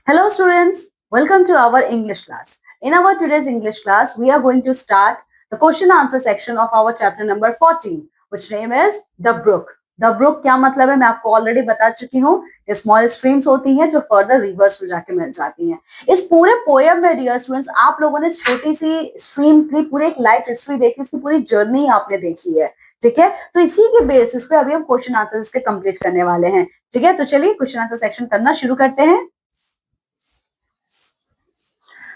Hello students, welcome to our English class. In our today's English class, we are going to start the question answer section of our chapter number 14, which name is The Brook. The Brook क्या मतलब है मैं आपको already बता चुकी हूँ. ये small streams होती हैं जो फर्दर रिवर्स में जाके मिल जाती हैं. इस पूरे पोएम में डियर स्टूडेंट्स आप लोगों ने छोटी सी स्ट्रीम की पूरी एक लाइफ हिस्ट्री देखी, उसकी पूरी जर्नी आपने देखी है. ठीक है, तो इसी के बेसिस पे अभी हम क्वेश्चन आंसर इसके कंप्लीट करने वाले हैं. ठीक है, तो चलिए क्वेश्चन आंसर सेक्शन करना शुरू करते हैं.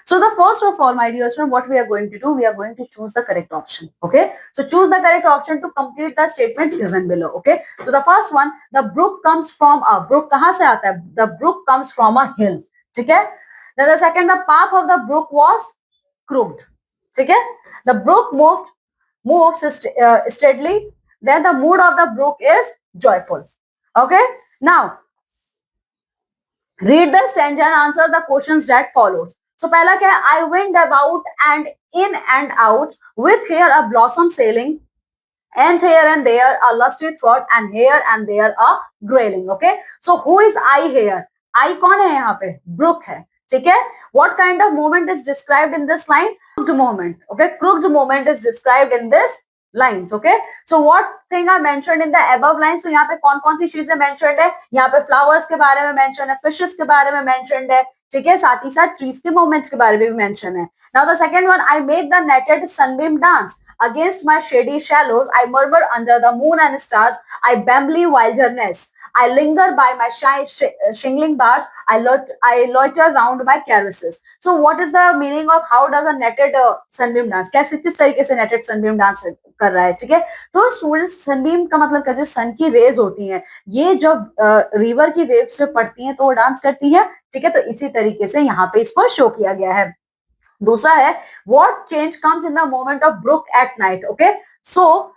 So the first of all, my dear student, what we are going to do, we are going to choose the correct option. Okay. So choose the correct option to complete the statements given below. Okay. So the first one, the brook comes from a brook. कहाँ से आता है? The brook comes from a hill. ठीक है. Then the second, the path of the brook was crooked. ठीक है. The brook moves steadily. Then the mood of the brook is joyful. Okay. Now read the stanza and answer the questions that follows. So पहला क्या है? I winged about and in and out with here a blossom sailing and here and there a lusty throat and here and there a grayling. Okay, so who is I here? I कौन है यहाँ पे? Brook है. ठीक है. What kind of moment is described in this line? Crooked moment. Okay, crooked moment is described in this lines. Okay, so what thing are mentioned in the above lines? तो यहाँ पे कौन कौन सी चीजें mentioned है? यहाँ पे flowers के बारे में mentioned है, fishes के बारे में mentioned है. ठीक है, साथ ही साथ trees के movements के बारे में भी mention है. Now the second one, I make the netted sunbeam dance against my shady shallows. I murmur under the moon and stars. I bambly wilderness. I linger by my shingling bars. I loiter round my terraces. So what is the meaning of how does a netted sunbeam dance? कैसे किस तरीके से netted sunbeam dance कर रहा है? ठीक है, तो स्टूडेंट्स सनबीम का मतलब क्या, जो सन की रेज होती हैं ये जब रिवर की वेव्स पे पड़ती हैं तो वो डांस करती है. ठीक है, तो इसी तरीके से यहाँ पे इसको शो किया गया है. दूसरा है what change comes in the moment of brook at night. Okay, so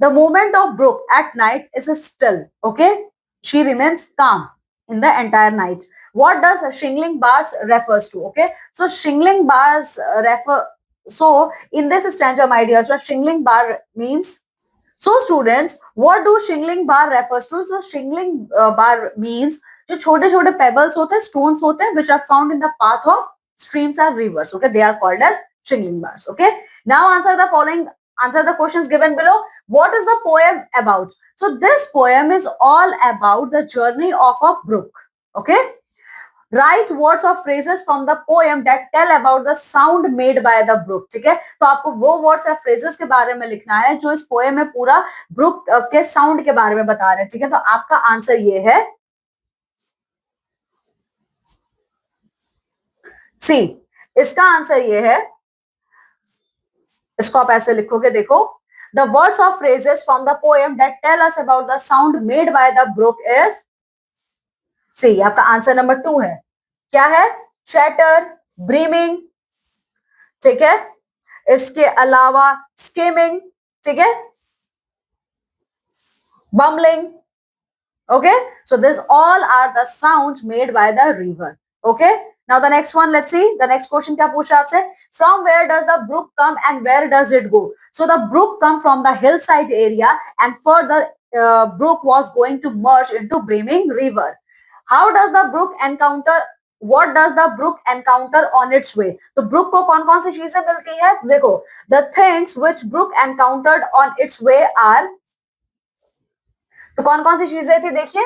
the moment of brook at night is still. Okay, she remains calm in the entire night. What does shingling bars refers to? Okay, so shingling bars so in this stanza, my dear, so shingling bar means. So students, what do shingling bar refers to? So shingling bar means जो छोटे छोटे pebbles होते हैं, stones होते हैं, which are found in the path of streams and rivers. Okay, they are called as shingling bars. Okay, now answer the questions given below. What is the poem about? So this poem is all about the journey of a brook. Okay, write words or phrases from the poem that tell about the sound made by the brook. ठीक है, तो आपको वो words या phrases के बारे में लिखना है जो इस पोएम में पूरा ब्रुक के साउंड के बारे में बता रहे हैं. ठीक है, तो आपका आंसर ये है सी. इसका आंसर ये है, इसको आप ऐसे लिखोगे, देखो, the words or phrases from the poem that tell us about the sound made by the brook is सी. आपका आंसर नंबर 2 है. क्या है? चैटर, ब्रीमिंग. ठीक है, इसके अलावा स्किमिंग. ठीक है, bumbling. Okay, so this all are the sounds made by the river. Okay, now the next one, let's see the next question क्या पूछा आपसे. From where does the brook come and where does it go? So the brook come from the hillside area and further brook was going to merge into brimming river. How does the brook encounter, what does the brook encounter on its way? तो brook को कौन कौन सी चीजें मिलती है? देखो, the things which brook encountered on its way are, तो कौन कौन सी चीजें थी? देखिए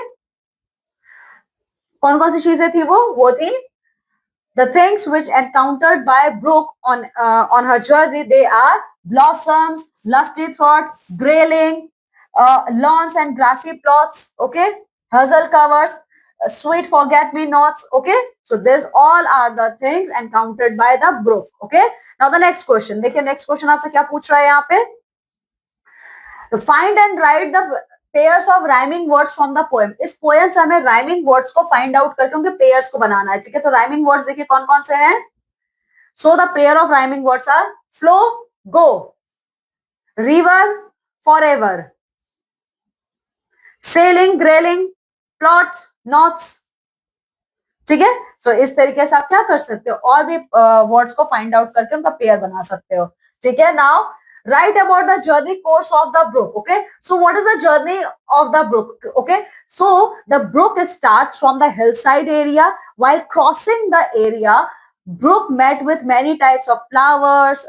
कौन कौन सी चीजें थी, वो थी the things which encountered by brook on her journey. They are blossoms, lusty throat, grayling, lawns and grassy plots. Okay, hazel covers, sweet forget me nots. Okay, so these all are the things encountered by the brook. Okay, now the next question. देखिए next question आपसे क्या पूछ रहा है यहाँ पे. Find and write the pairs of rhyming words from the poem. इस poem से हमें rhyming words को find out करके उनके pairs को बनाना है. ठीक है, तो rhyming words देखिए कौन कौन से हैं. So the pair of rhyming words are flow, go, river, forever, sailing, grayling, plots, knots. ठीक है, so इस तरीके से आप क्या कर सकते हो, और भी वर्ड्स को फाइंड आउट करके उनका पेयर बना सकते हो. ठीक है, now Write about the journey course of the brook. Okay, so what is the journey of the brook? Okay, so the brook starts from the hillside area. While crossing the area, brook met with many types of flowers.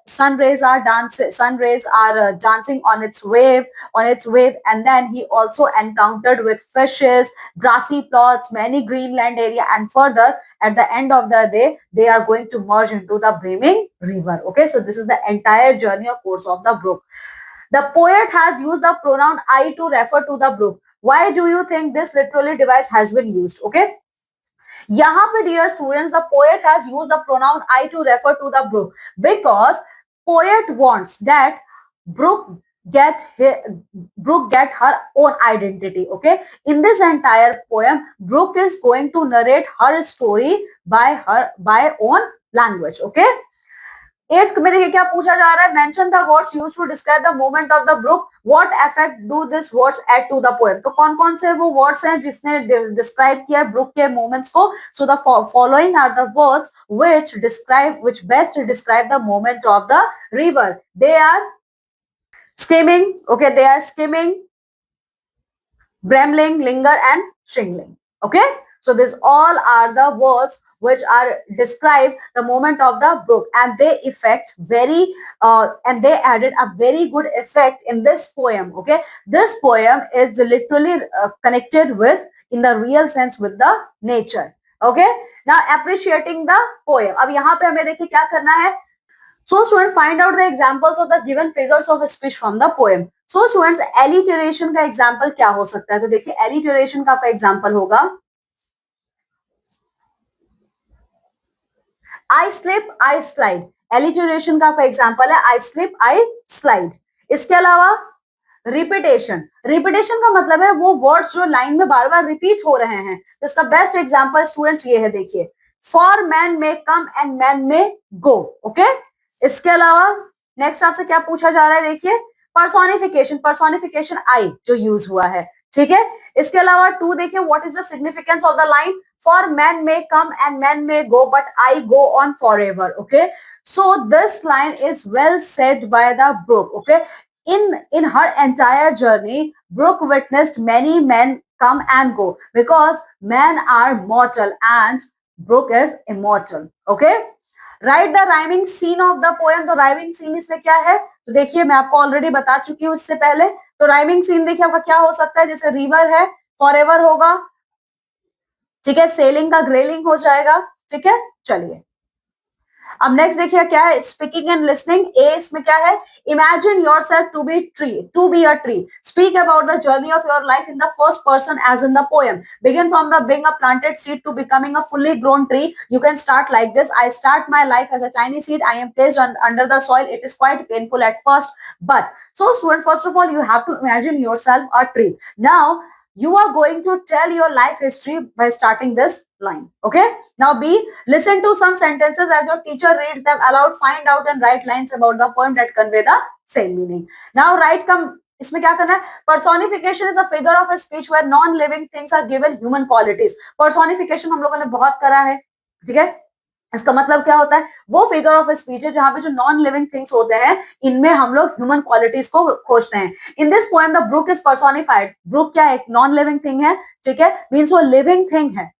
Sun rays are dancing on its wave, and then he also encountered with fishes, grassy plots, many greenland area, and further at the end of the day they are going to merge into the brimming river. Okay, so this is the entire journey or course of the brook. The poet has used the pronoun I to refer to the brook. Why do you think this literary device has been used? Okay, यहाँ पे dear students, the poet has used the pronoun I to refer to the brook because poet wants that brook get brook get her own identity. Okay, in this entire poem brook is going to narrate her story by own language. Okay, eighth में देखिए क्या पूछा जा रहा है, mention the words used to describe the movement of the brook, what effect do this words add to the poem. तो कौन कौन से वो वर्ड्स हैं जिसने डिस्क्राइब किया ब्रुक के मूवमेंट्स को। So the following are the words which best describe the movement of the river. They are skimming, okay, they are skimming, bramling, linger and shingling. Okay, so these all are the words which are describe the movement of the brook, and they effect very and they added a very good effect in this poem. Okay, this poem is literally connected with in the real sense with the nature. Okay, now appreciating the poem. अब यहाँ पे हमें देखिए क्या करना है। So students, find out the examples of the given figures of speech from the poem. So students, alliteration का example क्या हो सकता है? तो देखिए alliteration का example होगा I slip, I slide. Alliteration का example है I slip, I slide. इसके अलावा रिपीटेशन, रिपीटेशन का मतलब है वो वर्ड्स जो लाइन में बार बार रिपीट हो रहे हैं। तो इसका बेस्ट एग्जांपल स्टूडेंट्स ये है, देखिए फॉर मैन में कम एंड मैन में गो। ओके, इसके अलावा नेक्स्ट आपसे क्या पूछा जा रहा है, देखिए पर्सोनिफिकेशन, पर्सोनिफिकेशन आई जो यूज हुआ है। ठीक है, इसके अलावा टू देखिए what is the significance of the line for man में कम एंड मैन में go but I go on for ever. Okay, so this line is well said by the brook. Okay, in her entire journey brook witnessed many men come and go because men are mortal and brook is immortal. Okay, write the rhyming scene of the poem. तो rhyming scene इसमें क्या है, तो देखिए मैं आपको already बता चुकी हूँ इससे पहले। तो rhyming scene देखिए आपका क्या हो सकता है, जैसे रिवर है फॉरएवर होगा, ठीक है, सेलिंग का ग्रेलिंग हो जाएगा। ठीक है, चलिए अब नेक्स्ट देखिए क्या है, स्पीकिंग एंड लिसनिंग। ए इसमें क्या है, imagine yourself to be a tree, speak about the journey of your life in the first person as in the poem, begin from the being a planted seed to becoming a fully grown tree. You can start like this, I start my life as a tiny seed, I am placed under the soil, it is quite painful at first but. So student, first of all you have to imagine yourself a tree. Now you are going to tell your life history by starting this line. Okay, now B, listen to some sentences as your teacher reads them aloud, find out and write lines about the poem that convey the same meaning. Now write इसमें क्या करना है, personification is a figure of a speech where non living things are given human qualities. personification हम लोगों ने बहुत करा है, ठीक है, इसका मतलब क्या होता है, वो फिगर ऑफ स्पीच है जहां पे जो नॉन लिविंग थिंग्स होते हैं इनमें हम लोग ह्यूमन क्वालिटीज को खोजते हैं। In this poem the brook is personified, brook क्या है, एक नॉन लिविंग थिंग है। ठीक है, मींस वो लिविंग थिंग है,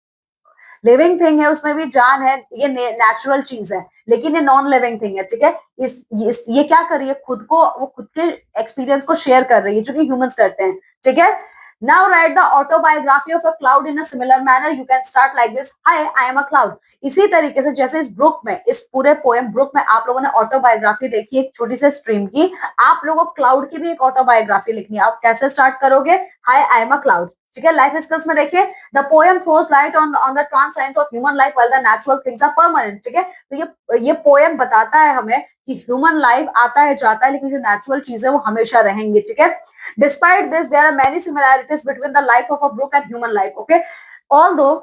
लिविंग थिंग है, उसमें भी जान है, ये नेचुरल चीज है, लेकिन ये नॉन लिविंग थिंग है। ठीक है, ये क्या कर रही है, खुद को, वो खुद के एक्सपीरियंस को शेयर कर रही है जो कि ह्यूमंस करते हैं। ठीक है, now write the autobiography of a cloud in a similar manner. You can start like this, hi I am a cloud. इसी तरीके से जैसे इस ब्रुक में, इस पूरे पोएम ब्रुक में आप लोगों ने ऑटोबायोग्राफी देखी एक छोटी सी स्ट्रीम की, आप लोगों को क्लाउड की भी एक ऑटोबायोग्राफी लिखनी है। आप कैसे स्टार्ट करोगे, हाय आई एम अ क्लाउड। ठीक है, लाइफ स्किल्स में देखिए the poem throws light on the transience of human life while the natural things are permanent. ठीक है, तो ये पोएम बताता है हमें कि ह्यूमन लाइफ आता है जाता है, लेकिन जो नेचुरल चीज है वो हमेशा रहेंगी। ठीक है, despite this there are many similarities between the life of a brook and human life. Okay, although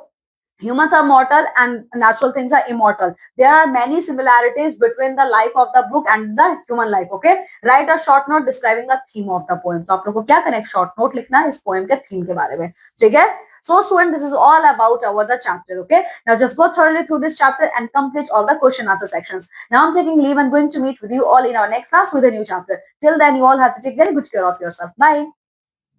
humans are mortal and natural things are immortal. There are many similarities between the life of the book and the human life. Okay, write a short note describing the theme of the poem. तो आप लोग को क्या करना है, short note लिखना है इस poem के theme के बारे में, ठीक है? So student, this is all about our the chapter. Okay, now just go thoroughly through this chapter and complete all the question answer sections. Now I'm taking leave and going to meet with you all in our next class with a new chapter. Till then, you all have to take very good care of yourself. Bye.